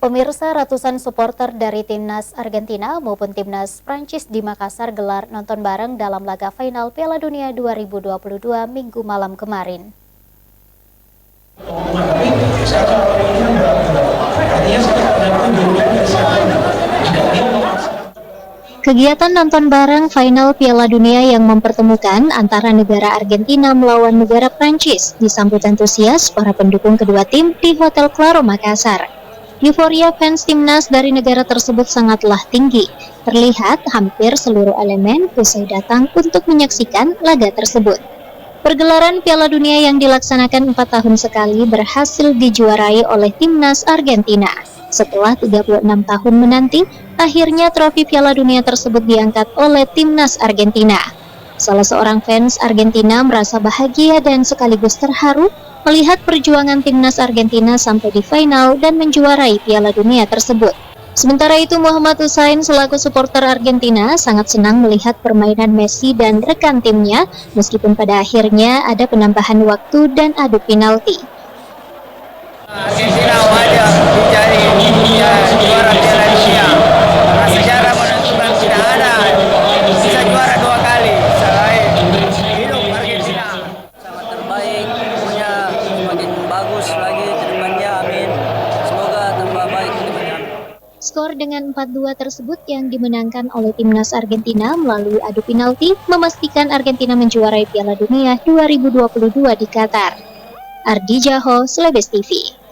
Pemirsa, ratusan supporter dari timnas Argentina maupun timnas Prancis di Makassar gelar nonton bareng dalam laga final Piala Dunia 2022 Minggu malam kemarin. Kegiatan nonton bareng final Piala Dunia yang mempertemukan antara negara Argentina melawan negara Prancis disambut antusias para pendukung kedua tim di Hotel Claro Makassar. Euforia fans timnas dari negara tersebut sangatlah tinggi. Terlihat hampir seluruh elemen usai datang untuk menyaksikan laga tersebut. Pergelaran Piala Dunia yang dilaksanakan 4 tahun sekali berhasil dijuarai oleh timnas Argentina. Setelah 36 tahun menanti, akhirnya trofi Piala Dunia tersebut diangkat oleh timnas Argentina. Salah seorang fans Argentina merasa bahagia dan sekaligus terharu melihat perjuangan timnas Argentina sampai di final dan menjuarai Piala Dunia tersebut. Sementara itu, Muhammad Hussein selaku supporter Argentina sangat senang melihat permainan Messi dan rekan timnya, meskipun pada akhirnya ada penambahan waktu dan adu penalti. Argentina wajib mencari juara Piala Dunia. Karena sejarah menentukan tidak ada bisa juara 2 kali. Selain hidup Argentina. Sangat terbaik, punya semakin bagus lagi ke depannya. Amin. Semoga tambah baik ke depannya. Skor dengan 4-2 tersebut yang dimenangkan oleh timnas Argentina melalui adu penalti memastikan Argentina menjuarai Piala Dunia 2022 di Qatar. Ardi Jaho, Celebes TV.